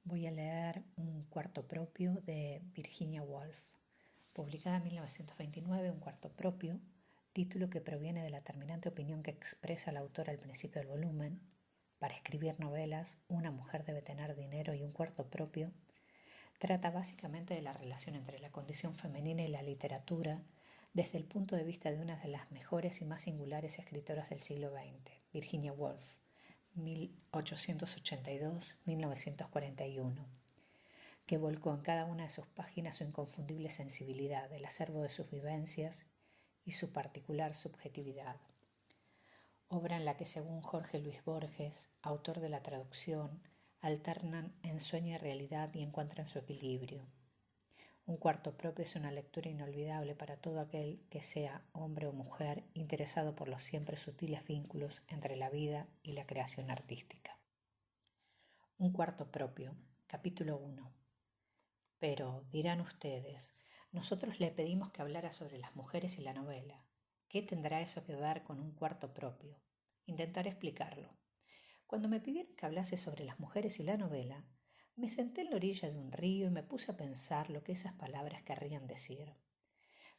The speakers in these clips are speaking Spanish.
Voy a leer Un cuarto propio de Virginia Woolf, publicada en 1929, Un cuarto propio, título que proviene de la terminante opinión que expresa la autora al principio del volumen. Para escribir novelas, una mujer debe tener dinero y un cuarto propio. Trata básicamente de la relación entre la condición femenina y la literatura desde el punto de vista de una de las mejores y más singulares escritoras del siglo XX, Virginia Woolf, 1882-1941, que volcó en cada una de sus páginas su inconfundible sensibilidad, el acervo de sus vivencias y su particular subjetividad. Obra en la que, según Jorge Luis Borges, autor de la traducción, alternan ensueño y realidad y encuentran su equilibrio. Un cuarto propio es una lectura inolvidable para todo aquel que sea hombre o mujer interesado por los siempre sutiles vínculos entre la vida y la creación artística. Un cuarto propio, capítulo 1. Pero, dirán ustedes, nosotros le pedimos que hablara sobre las mujeres y la novela. ¿Qué tendrá eso que ver con un cuarto propio? Intentaré explicarlo. Cuando me pidieron que hablase sobre las mujeres y la novela, me senté en la orilla de un río y me puse a pensar lo que esas palabras querrían decir.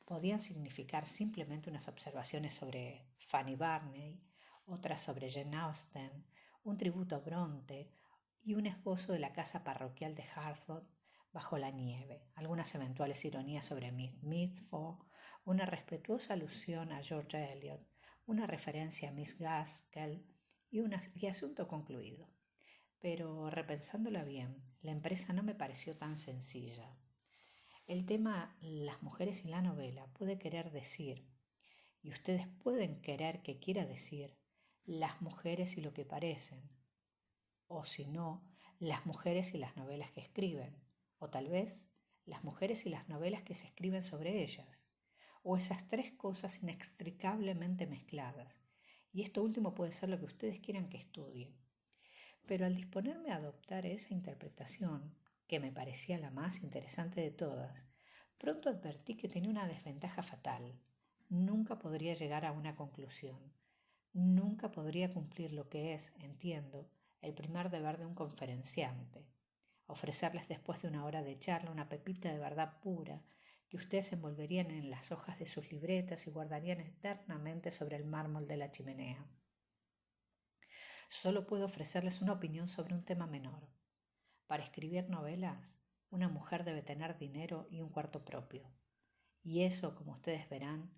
Podían significar simplemente unas observaciones sobre Fanny Burney, otras sobre Jane Austen, un tributo a Bronte y un esbozo de la casa parroquial de Hartford bajo la nieve, algunas eventuales ironías sobre Miss Mitford, una respetuosa alusión a George Eliot, una referencia a Miss Gaskell y asunto concluido. Pero repensándola bien, la empresa no me pareció tan sencilla. El tema las mujeres y la novela puede querer decir, y ustedes pueden querer que quiera decir, las mujeres y lo que parecen, o si no, las mujeres y las novelas que escriben, o tal vez las mujeres y las novelas que se escriben sobre ellas, o esas tres cosas inextricablemente mezcladas, y esto último puede ser lo que ustedes quieran que estudien. Pero al disponerme a adoptar esa interpretación, que me parecía la más interesante de todas, pronto advertí que tenía una desventaja fatal. Nunca podría llegar a una conclusión. Nunca podría cumplir lo que es, entiendo, el primer deber de un conferenciante. Ofrecerles después de una hora de charla una pepita de verdad pura que ustedes envolverían en las hojas de sus libretas y guardarían eternamente sobre el mármol de la chimenea. Solo puedo ofrecerles una opinión sobre un tema menor. Para escribir novelas, una mujer debe tener dinero y un cuarto propio. Y eso, como ustedes verán,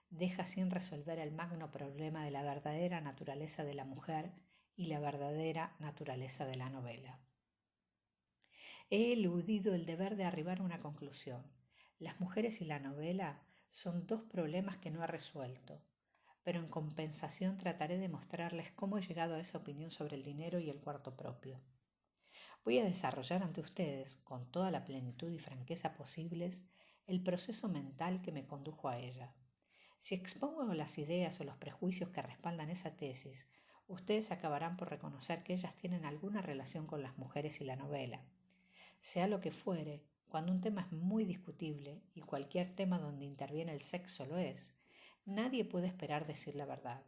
deja sin resolver el magno problema de la verdadera naturaleza de la mujer y la verdadera naturaleza de la novela. He eludido el deber de arribar a una conclusión. Las mujeres y la novela son dos problemas que no he resuelto, pero en compensación trataré de mostrarles cómo he llegado a esa opinión sobre el dinero y el cuarto propio. Voy a desarrollar ante ustedes, con toda la plenitud y franqueza posibles, el proceso mental que me condujo a ella. Si expongo las ideas o los prejuicios que respaldan esa tesis, ustedes acabarán por reconocer que ellas tienen alguna relación con las mujeres y la novela. Sea lo que fuere, cuando un tema es muy discutible, y cualquier tema donde interviene el sexo lo es, nadie puede esperar decir la verdad.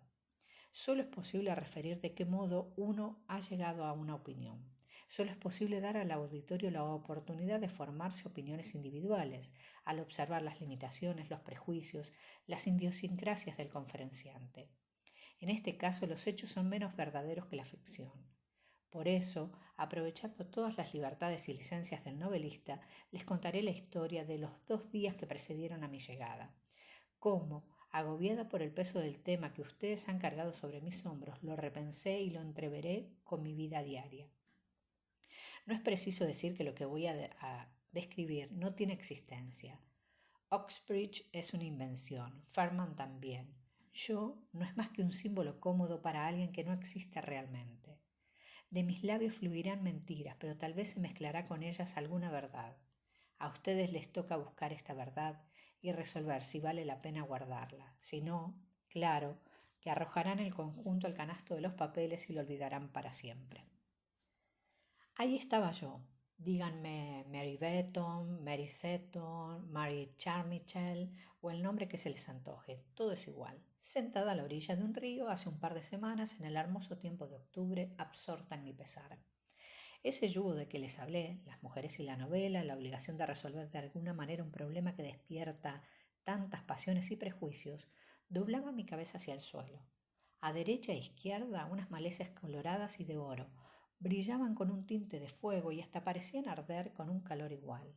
Solo es posible referir de qué modo uno ha llegado a una opinión. Solo es posible dar al auditorio la oportunidad de formarse opiniones individuales, al observar las limitaciones, los prejuicios, las idiosincrasias del conferenciante. En este caso, los hechos son menos verdaderos que la ficción. Por eso, aprovechando todas las libertades y licencias del novelista, les contaré la historia de los 2 días que precedieron a mi llegada. Cómo, agobiada por el peso del tema que ustedes han cargado sobre mis hombros, lo repensé y lo entreveré con mi vida diaria. No es preciso decir que lo que voy a describir no tiene existencia. Oxbridge es una invención, Fairmont también. Yo no es más que un símbolo cómodo para alguien que no existe realmente. De mis labios fluirán mentiras, pero tal vez se mezclará con ellas alguna verdad. A ustedes les toca buscar esta verdad y resolver si vale la pena guardarla. Si no, claro, que arrojarán el conjunto al canasto de los papeles y lo olvidarán para siempre. Ahí estaba yo. Díganme Mary Benton, Mary Seton, Mary Charmichael o el nombre que se les antoje, todo es igual. Sentada a la orilla de un río hace un par de semanas en el hermoso tiempo de octubre, absorta en mi pesar. Ese yugo de que les hablé, las mujeres y la novela, la obligación de resolver de alguna manera un problema que despierta tantas pasiones y prejuicios, doblaba mi cabeza hacia el suelo. A derecha e izquierda, unas malezas coloradas y de oro, brillaban con un tinte de fuego y hasta parecían arder con un calor igual.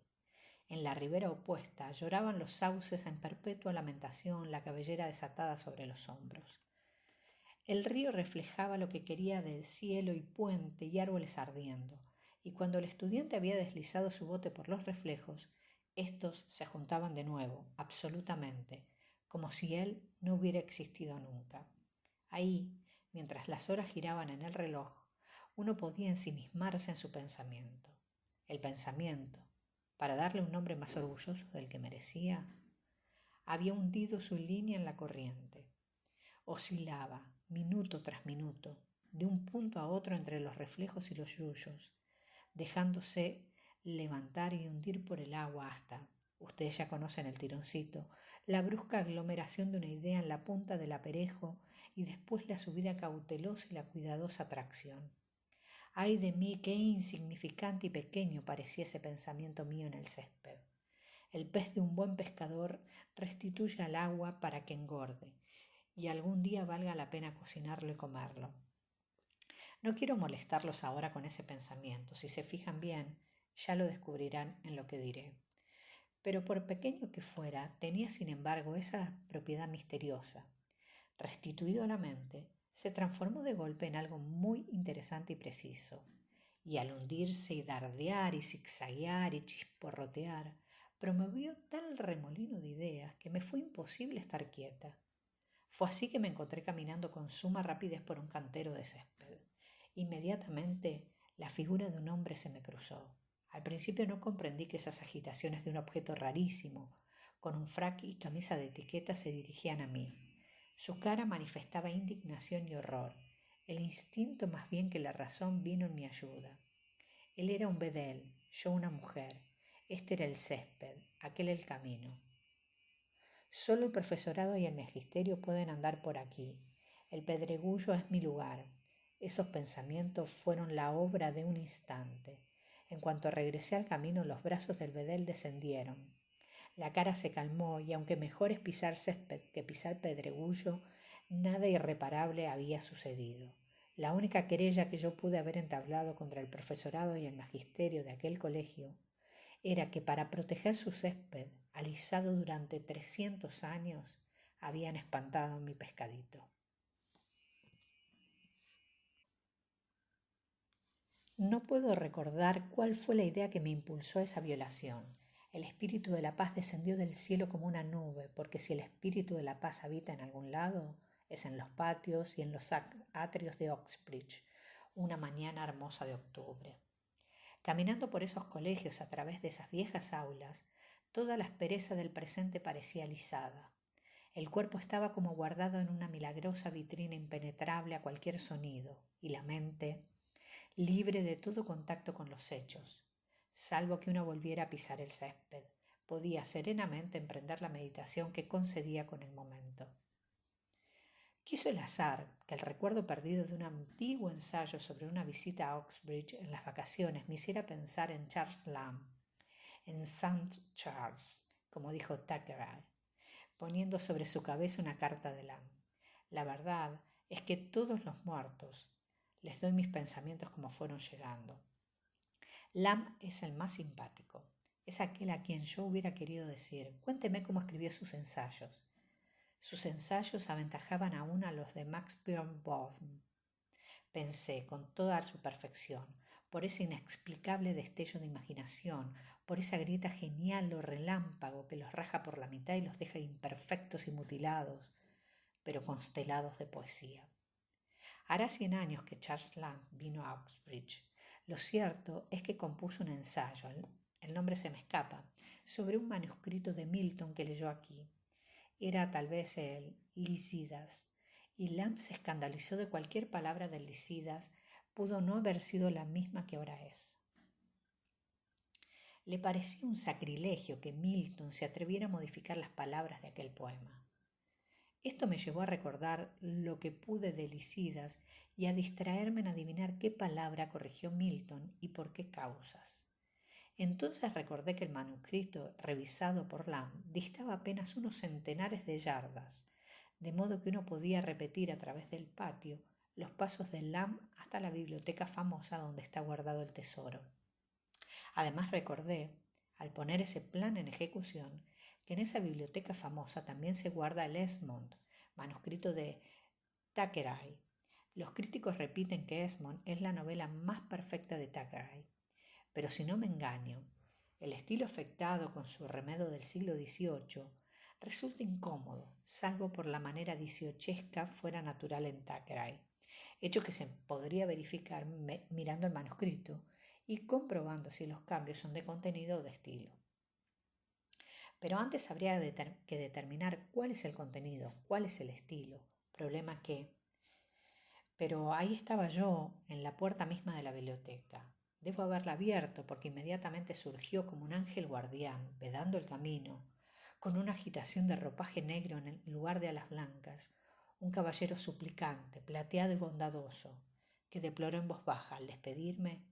En la ribera opuesta lloraban los sauces en perpetua lamentación, la cabellera desatada sobre los hombros. El río reflejaba lo que quería del cielo y puente y árboles ardiendo, y cuando el estudiante había deslizado su bote por los reflejos, éstos se juntaban de nuevo, absolutamente, como si él no hubiera existido nunca. Ahí, mientras las horas giraban en el reloj, uno podía ensimismarse en su pensamiento. El pensamiento, para darle un nombre más orgulloso del que merecía, había hundido su línea en la corriente. Oscilaba, minuto tras minuto, de un punto a otro entre los reflejos y los yuyos, dejándose levantar y hundir por el agua hasta, ustedes ya conocen el tironcito, la brusca aglomeración de una idea en la punta del aperejo y después la subida cautelosa y la cuidadosa tracción. Ay de mí, qué insignificante y pequeño parecía ese pensamiento mío en el césped. El pez de un buen pescador restituye al agua para que engorde y algún día valga la pena cocinarlo y comerlo. No quiero molestarlos ahora con ese pensamiento. Si se fijan bien, ya lo descubrirán en lo que diré. Pero por pequeño que fuera, tenía sin embargo esa propiedad misteriosa. Restituido a la mente, se transformó de golpe en algo muy interesante y preciso. Y al hundirse y dardear y zigzaguear y chisporrotear, promovió tal remolino de ideas que me fue imposible estar quieta. Fue así que me encontré caminando con suma rapidez por un cantero de césped. Inmediatamente la figura de un hombre se me cruzó. Al principio no comprendí que esas agitaciones de un objeto rarísimo, con un frac y camisa de etiqueta, se dirigían a mí. Su cara manifestaba indignación y horror. El instinto más bien que la razón vino en mi ayuda. Él era un bedel, yo una mujer. Este era el césped, aquel el camino. Solo el profesorado y el magisterio pueden andar por aquí. El pedregullo es mi lugar. Esos pensamientos fueron la obra de un instante. En cuanto regresé al camino, los brazos del bedel descendieron. La cara se calmó y aunque mejor es pisar césped que pisar pedregullo, nada irreparable había sucedido. La única querella que yo pude haber entablado contra el profesorado y el magisterio de aquel colegio era que para proteger su césped, alisado durante 300 años, habían espantado a mi pescadito. No puedo recordar cuál fue la idea que me impulsó a esa violación. El espíritu de la paz descendió del cielo como una nube, porque si el espíritu de la paz habita en algún lado, es en los patios y en los atrios de Oxbridge, una mañana hermosa de octubre. Caminando por esos colegios a través de esas viejas aulas, toda la aspereza del presente parecía alisada. El cuerpo estaba como guardado en una milagrosa vitrina impenetrable a cualquier sonido, y la mente, libre de todo contacto con los hechos. Salvo que uno volviera a pisar el césped, podía serenamente emprender la meditación que concedía con el momento. Quiso el azar que el recuerdo perdido de un antiguo ensayo sobre una visita a Oxbridge en las vacaciones me hiciera pensar en Charles Lamb, en St. Charles, como dijo Thackeray, poniendo sobre su cabeza una carta de Lamb. La verdad es que todos los muertos, les doy mis pensamientos como fueron llegando. Lamb es el más simpático, es aquel a quien yo hubiera querido decir, cuénteme cómo escribió sus ensayos. Sus ensayos aventajaban aún a los de Max Birnbaum. Pensé con toda su perfección, por ese inexplicable destello de imaginación, por esa grieta genial o relámpago que los raja por la mitad y los deja imperfectos y mutilados, pero constelados de poesía. Hará 100 años que Charles Lamb vino a Oxbridge. Lo cierto es que compuso un ensayo, el nombre se me escapa, sobre un manuscrito de Milton que leyó aquí. Era tal vez el Lycidas, y Lamb se escandalizó de cualquier palabra del Lycidas, pudo no haber sido la misma que ahora es. Le parecía un sacrilegio que Milton se atreviera a modificar las palabras de aquel poema. Esto me llevó a recordar lo que pude de Licidas y a distraerme en adivinar qué palabra corrigió Milton y por qué causas. Entonces recordé que el manuscrito, revisado por Lamb, distaba apenas unos centenares de yardas, de modo que uno podía repetir a través del patio los pasos de Lamb hasta la biblioteca famosa donde está guardado el tesoro. Además recordé, al poner ese plan en ejecución, que en esa biblioteca famosa también se guarda el Esmond, manuscrito de Thackeray. Los críticos repiten que Esmond es la novela más perfecta de Thackeray. Pero si no me engaño, el estilo afectado con su remedo del siglo XVIII resulta incómodo, salvo por la manera dieciochesca fuera natural en Thackeray, hecho que se podría verificar mirando el manuscrito y comprobando si los cambios son de contenido o de estilo. Pero antes habría que determinar cuál es el contenido, cuál es el estilo, problema que... Pero ahí estaba yo, en la puerta misma de la biblioteca. Debo haberla abierto porque inmediatamente surgió como un ángel guardián, vedando el camino, con una agitación de ropaje negro en lugar de alas blancas, un caballero suplicante, plateado y bondadoso, que deploró en voz baja al despedirme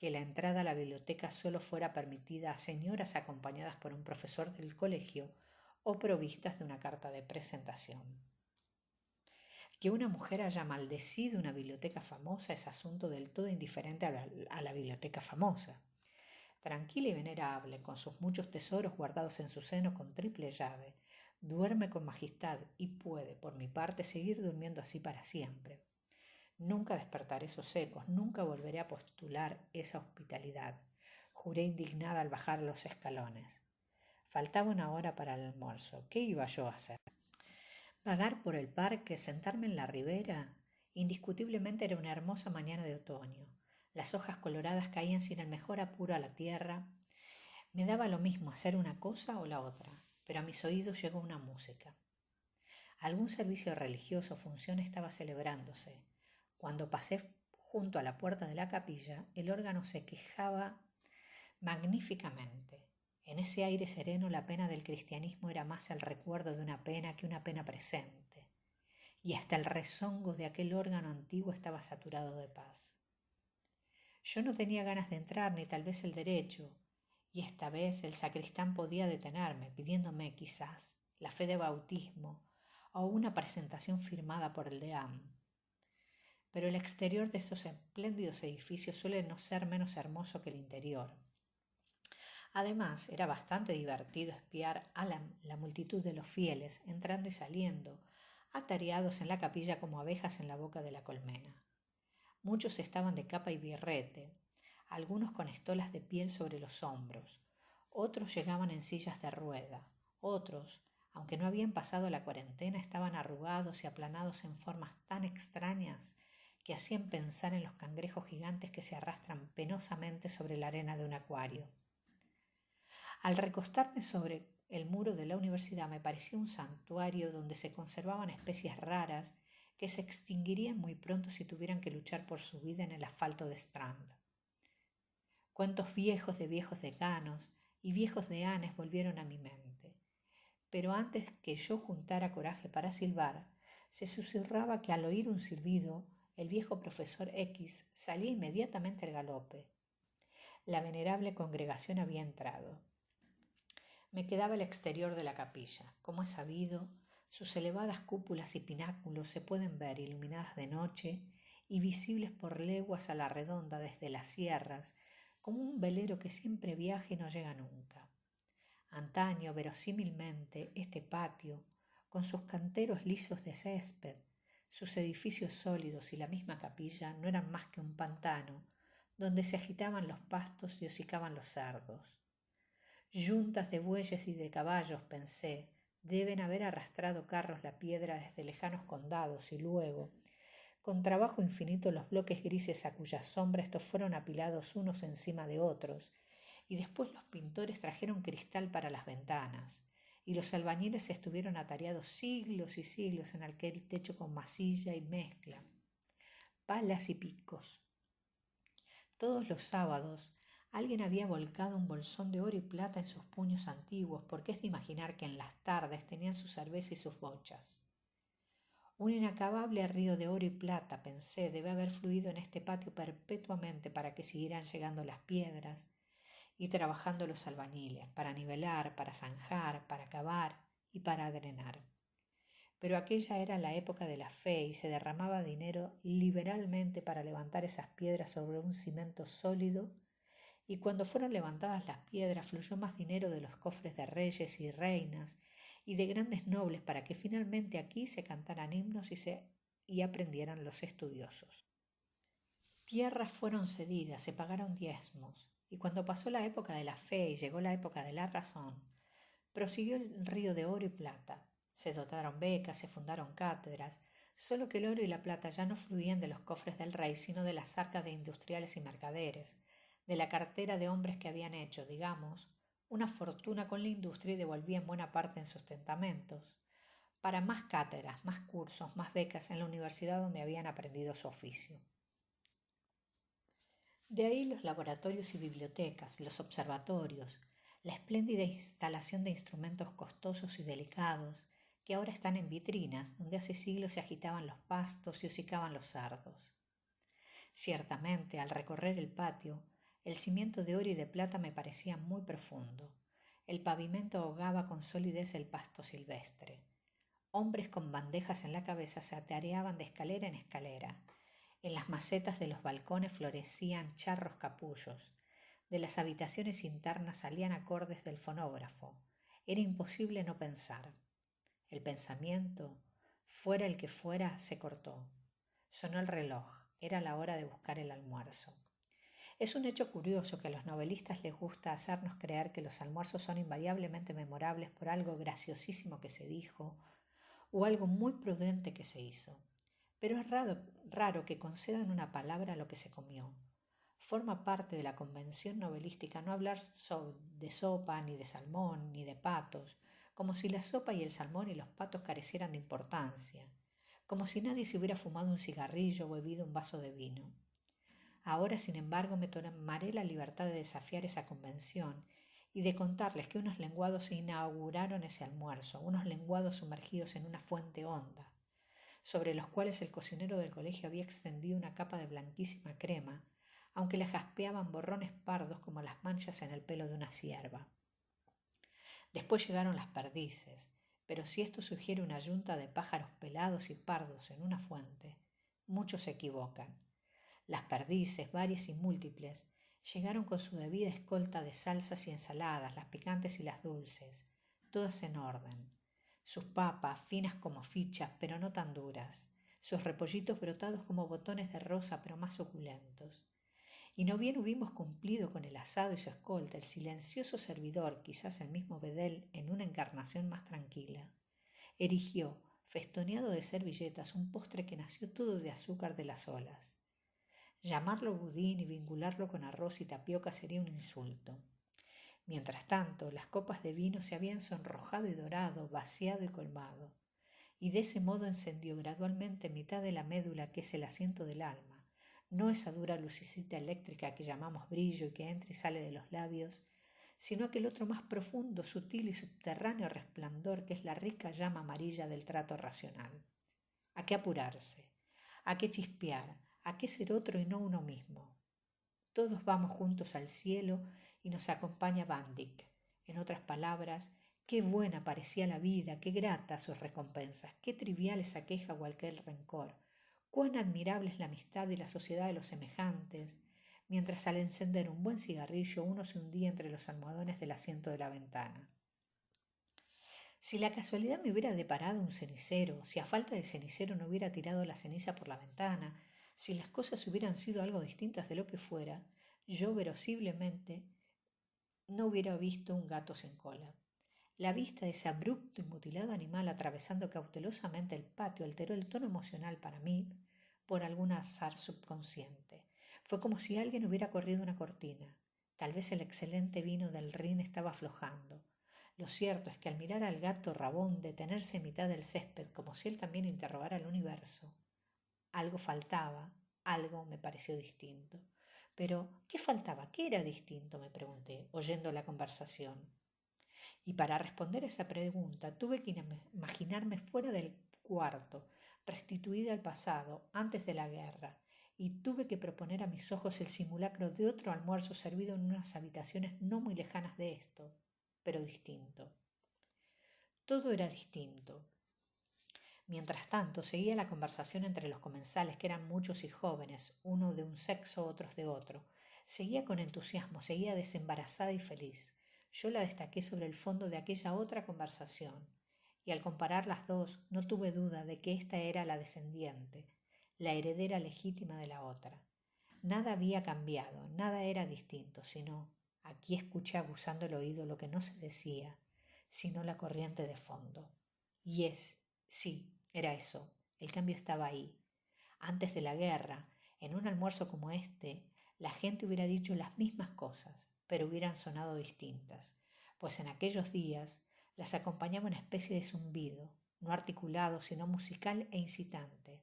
que la entrada a la biblioteca solo fuera permitida a señoras acompañadas por un profesor del colegio o provistas de una carta de presentación. Que una mujer haya maldecido una biblioteca famosa es asunto del todo indiferente a la biblioteca famosa. Tranquila y venerable, con sus muchos tesoros guardados en su seno con triple llave, duerme con majestad y puede, por mi parte, seguir durmiendo así para siempre. Nunca despertaré esos ecos, nunca volveré a postular esa hospitalidad, juré indignada al bajar los escalones. Faltaba una hora para el almuerzo. ¿Qué iba yo a hacer? Vagar por el parque, sentarme en la ribera. Indiscutiblemente era una hermosa mañana de otoño. Las hojas coloradas caían sin el mejor apuro a la tierra. Me daba lo mismo hacer una cosa o la otra, pero a mis oídos llegó una música. Algún servicio religioso o función estaba celebrándose. Cuando pasé junto a la puerta de la capilla, el órgano se quejaba magníficamente. En ese aire sereno la pena del cristianismo era más el recuerdo de una pena que una pena presente, y hasta el rezongo de aquel órgano antiguo estaba saturado de paz. Yo no tenía ganas de entrar ni tal vez el derecho, y esta vez el sacristán podía detenerme, pidiéndome quizás la fe de bautismo o una presentación firmada por el deán. Pero el exterior de esos espléndidos edificios suele no ser menos hermoso que el interior. Además, era bastante divertido espiar a la multitud de los fieles entrando y saliendo, atareados en la capilla como abejas en la boca de la colmena. Muchos estaban de capa y birrete, algunos con estolas de piel sobre los hombros, otros llegaban en sillas de rueda, otros, aunque no habían pasado la cuarentena, estaban arrugados y aplanados en formas tan extrañas que hacían pensar en los cangrejos gigantes que se arrastran penosamente sobre la arena de un acuario. Al recostarme sobre el muro de la universidad me parecía un santuario donde se conservaban especies raras que se extinguirían muy pronto si tuvieran que luchar por su vida en el asfalto de Strand. Cuentos viejos de viejos decanos y viejos deanes volvieron a mi mente, pero antes que yo juntara coraje para silbar, se susurraba que al oír un silbido, el viejo profesor X salía inmediatamente al galope. La venerable congregación había entrado. Me quedaba el exterior de la capilla. Como es sabido, sus elevadas cúpulas y pináculos se pueden ver iluminadas de noche y visibles por leguas a la redonda desde las sierras, como un velero que siempre viaja y no llega nunca. Antaño, verosímilmente, este patio, con sus canteros lisos de césped, sus edificios sólidos y la misma capilla no eran más que un pantano, donde se agitaban los pastos y hocicaban los cerdos. Yuntas de bueyes y de caballos, pensé, deben haber arrastrado carros la piedra desde lejanos condados y luego, con trabajo infinito, los bloques grises a cuya sombra estos fueron apilados unos encima de otros, y después los pintores trajeron cristal para las ventanas, y los albañiles estuvieron atareados siglos y siglos en aquel techo con masilla y mezcla, palas y picos. Todos los sábados alguien había volcado un bolsón de oro y plata en sus puños antiguos, porque es de imaginar que en las tardes tenían su cerveza y sus bochas. Un inacabable río de oro y plata, pensé, debe haber fluido en este patio perpetuamente para que siguieran llegando las piedras y trabajando los albañiles, para nivelar, para zanjar, para cavar y para drenar. Pero aquella era la época de la fe y se derramaba dinero liberalmente para levantar esas piedras sobre un cimento sólido, y cuando fueron levantadas las piedras fluyó más dinero de los cofres de reyes y reinas y de grandes nobles para que finalmente aquí se cantaran himnos y aprendieran los estudiosos. Tierras fueron cedidas, se pagaron diezmos, y cuando pasó la época de la fe y llegó la época de la razón, prosiguió el río de oro y plata. Se dotaron becas, se fundaron cátedras, solo que el oro y la plata ya no fluían de los cofres del rey, sino de las arcas de industriales y mercaderes, de la cartera de hombres que habían hecho, digamos, una fortuna con la industria y devolvían buena parte en sus testamentos, para más cátedras, más cursos, más becas en la universidad donde habían aprendido su oficio. De ahí los laboratorios y bibliotecas, los observatorios, la espléndida instalación de instrumentos costosos y delicados que ahora están en vitrinas, donde hace siglos se agitaban los pastos y hocicaban los sardos. Ciertamente, al recorrer el patio, el cimiento de oro y de plata me parecía muy profundo. El pavimento ahogaba con solidez el pasto silvestre. Hombres con bandejas en la cabeza se atareaban de escalera en escalera. En las macetas de los balcones florecían charros capullos. De las habitaciones internas salían acordes del fonógrafo. Era imposible no pensar. El pensamiento, fuera el que fuera, se cortó. Sonó el reloj. Era la hora de buscar el almuerzo. Es un hecho curioso que a los novelistas les gusta hacernos creer que los almuerzos son invariablemente memorables por algo graciosísimo que se dijo o algo muy prudente que se hizo. Pero es raro que concedan una palabra a lo que se comió. Forma parte de la convención novelística no hablar de sopa, ni de salmón, ni de patos, como si la sopa y el salmón y los patos carecieran de importancia, como si nadie se hubiera fumado un cigarrillo o bebido un vaso de vino. Ahora, sin embargo, me tomaré la libertad de desafiar esa convención y de contarles que unos lenguados se inauguraron ese almuerzo, unos lenguados sumergidos en una fuente honda, sobre los cuales el cocinero del colegio había extendido una capa de blanquísima crema, aunque la jaspeaban borrones pardos como las manchas en el pelo de una cierva. Después llegaron las perdices, pero si esto sugiere una yunta de pájaros pelados y pardos en una fuente, muchos se equivocan. Las perdices, varias y múltiples, llegaron con su debida escolta de salsas y ensaladas, las picantes y las dulces, todas en orden. Sus papas, finas como fichas, pero no tan duras, sus repollitos brotados como botones de rosa, pero más suculentos. Y no bien hubimos cumplido con el asado y su escolta, el silencioso servidor, quizás el mismo Bedel en una encarnación más tranquila, erigió, festoneado de servilletas, un postre que nació todo de azúcar de las olas. Llamarlo budín y vincularlo con arroz y tapioca sería un insulto. Mientras tanto, las copas de vino se habían sonrojado y dorado, vaciado y colmado, y de ese modo encendió gradualmente mitad de la médula que es el asiento del alma, no esa dura lucecita eléctrica que llamamos brillo y que entra y sale de los labios, sino aquel otro más profundo, sutil y subterráneo resplandor que es la rica llama amarilla del trato racional. ¿A qué apurarse? ¿A qué chispear? ¿A qué ser otro y no uno mismo? Todos vamos juntos al cielo y nos acompaña Bandic. En otras palabras, qué buena parecía la vida, qué gratas sus recompensas, qué trivial esa queja o aquel rencor, cuán admirable es la amistad y la sociedad de los semejantes, mientras al encender un buen cigarrillo uno se hundía entre los almohadones del asiento de la ventana. Si la casualidad me hubiera deparado un cenicero, si a falta de cenicero no hubiera tirado la ceniza por la ventana, si las cosas hubieran sido algo distintas de lo que fuera, yo verosiblemente no hubiera visto un gato sin cola. La vista de ese abrupto y mutilado animal atravesando cautelosamente el patio alteró el tono emocional para mí por algún azar subconsciente. Fue como si alguien hubiera corrido una cortina. Tal vez el excelente vino del Rin estaba aflojando. Lo cierto es que al mirar al gato rabón detenerse en mitad del césped como si él también interrogara al universo, algo faltaba, algo me pareció distinto. Pero, ¿qué faltaba? ¿Qué era distinto?, me pregunté, oyendo la conversación. Y para responder a esa pregunta tuve que imaginarme fuera del cuarto, restituida al pasado, antes de la guerra, y tuve que proponer a mis ojos el simulacro de otro almuerzo servido en unas habitaciones no muy lejanas de esto, pero distinto. Todo era distinto. Mientras tanto, seguía la conversación entre los comensales, que eran muchos y jóvenes, uno de un sexo, otros de otro. Seguía con entusiasmo, seguía desembarazada y feliz. Yo la destaqué sobre el fondo de aquella otra conversación, y al comparar las dos no tuve duda de que ésta era la descendiente, la heredera legítima de la otra. Nada había cambiado, nada era distinto, sino, aquí escuché aguzando el oído lo que no se decía, sino la corriente de fondo. Sí, era eso, el cambio estaba ahí. Antes de la guerra, en un almuerzo como este, la gente hubiera dicho las mismas cosas, pero hubieran sonado distintas, pues en aquellos días las acompañaba una especie de zumbido, no articulado, sino musical e incitante,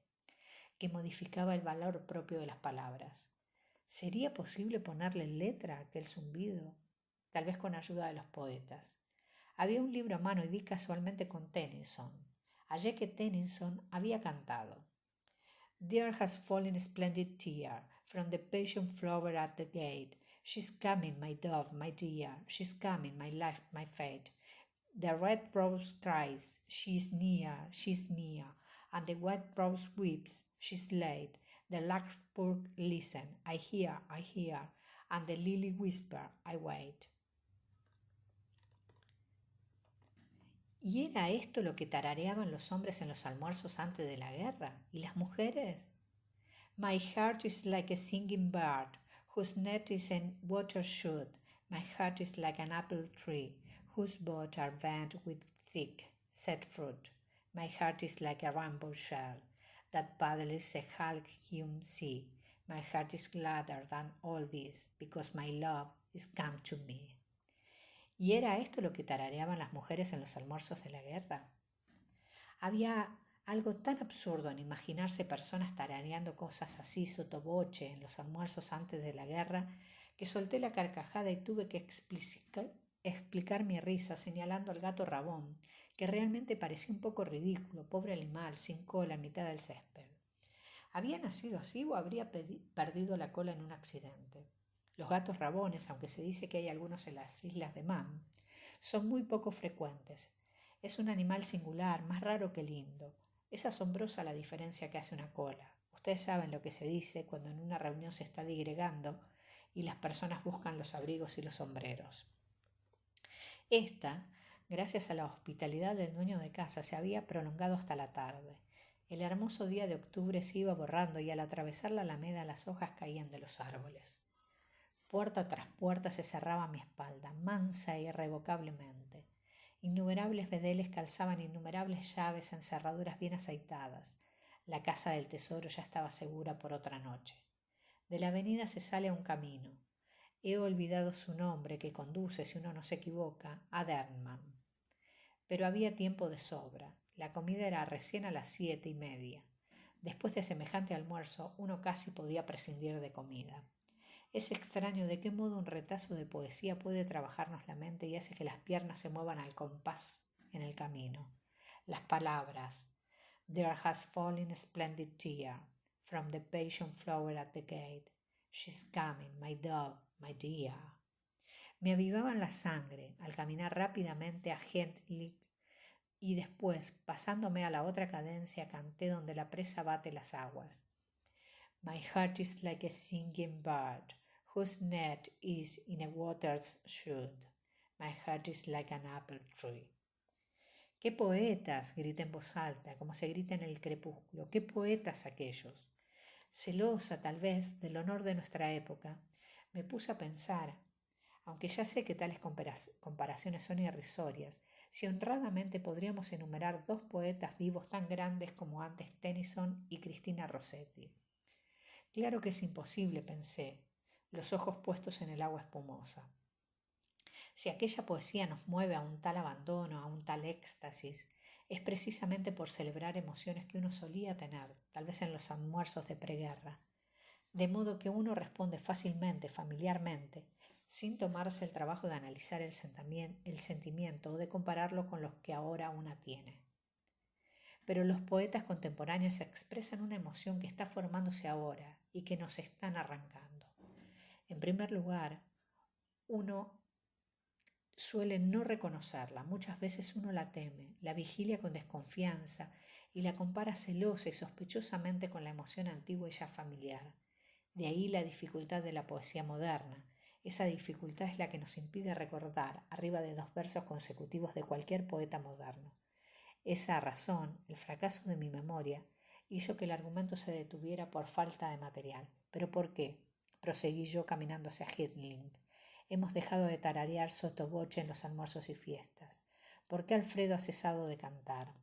que modificaba el valor propio de las palabras. ¿Sería posible ponerle letra a aquel zumbido? Tal vez con ayuda de los poetas. Había un libro a mano y di casualmente con Tennyson. Hallé que Tennyson había cantado: There has fallen a splendid tear from the patient flower at the gate. She's coming, my dove, my dear. She's coming, my life, my fate. The red rose cries, she's near, and the white rose weeps, she's late. The larkspur listen, I hear, and the lily whisper, I wait. ¿Y era esto lo que tarareaban los hombres en los almuerzos antes de la guerra? ¿Y las mujeres? My heart is like a singing bird, whose net is a water shoot. My heart is like an apple tree, whose buds are bent with thick, set fruit. My heart is like a rainbow shell, that paddles a halcyon sea. My heart is gladder than all this, because my love is come to me. ¿Y era esto lo que tarareaban las mujeres en los almuerzos de la guerra? Había algo tan absurdo en imaginarse personas tarareando cosas así sotoboche en los almuerzos antes de la guerra, que solté la carcajada y tuve que explicar mi risa señalando al gato Rabón, que realmente parecía un poco ridículo, pobre animal, sin cola en mitad del césped. ¿Había nacido así o habría perdido la cola en un accidente? Los gatos rabones, aunque se dice que hay algunos en las islas de Man, son muy poco frecuentes. Es un animal singular, más raro que lindo. Es asombrosa la diferencia que hace una cola. Ustedes saben lo que se dice cuando en una reunión se está digregando y las personas buscan los abrigos y los sombreros. Esta, gracias a la hospitalidad del dueño de casa, se había prolongado hasta la tarde. El hermoso día de octubre se iba borrando y al atravesar la alameda las hojas caían de los árboles. Puerta tras puerta se cerraba a mi espalda, mansa e irrevocablemente. Innumerables bedeles calzaban innumerables llaves en cerraduras bien aceitadas. La casa del tesoro ya estaba segura por otra noche. De la avenida se sale a un camino. He olvidado su nombre, que conduce, si uno no se equivoca, a Dernman. Pero había tiempo de sobra. La comida era recién a las 7:30. Después de semejante almuerzo, uno casi podía prescindir de comida. Es extraño de qué modo un retazo de poesía puede trabajarnos la mente y hace que las piernas se muevan al compás en el camino. Las palabras: There has fallen a splendid tear from the patient flower at the gate. She's coming, my dove, my dear. Me avivaban la sangre al caminar rápidamente a Gentlich y después, pasándome a la otra cadencia, canté donde la presa bate las aguas. My heart is like a singing bird, whose net is in a water's shoot. My heart is like an apple tree. ¡Qué poetas! Grité en voz alta, como se grita en el crepúsculo. ¡Qué poetas aquellos! Celosa, tal vez, del honor de nuestra época, me puse a pensar, aunque ya sé que tales comparaciones son irrisorias, si honradamente podríamos enumerar dos poetas vivos tan grandes como antes Tennyson y Cristina Rossetti. Claro que es imposible, pensé, los ojos puestos en el agua espumosa. Si aquella poesía nos mueve a un tal abandono, a un tal éxtasis, es precisamente por celebrar emociones que uno solía tener, tal vez en los almuerzos de preguerra, de modo que uno responde fácilmente, familiarmente, sin tomarse el trabajo de analizar el sentimiento o de compararlo con los que ahora una tiene. pero los poetas contemporáneos expresan una emoción que está formándose ahora y que nos están arrancando. En primer lugar, uno suele no reconocerla, muchas veces uno la teme, la vigilia con desconfianza y la compara celosa y sospechosamente con la emoción antigua y ya familiar. De ahí la dificultad de la poesía moderna. Esa dificultad es la que nos impide recordar arriba de 2 versos consecutivos de cualquier poeta moderno. Esa razón, el fracaso de mi memoria, hizo que el argumento se detuviera por falta de material. ¿Pero por qué? Proseguí yo caminando hacia Hitling. Hemos dejado de tararear sotto voce en los almuerzos y fiestas. ¿Por qué Alfredo ha cesado de cantar?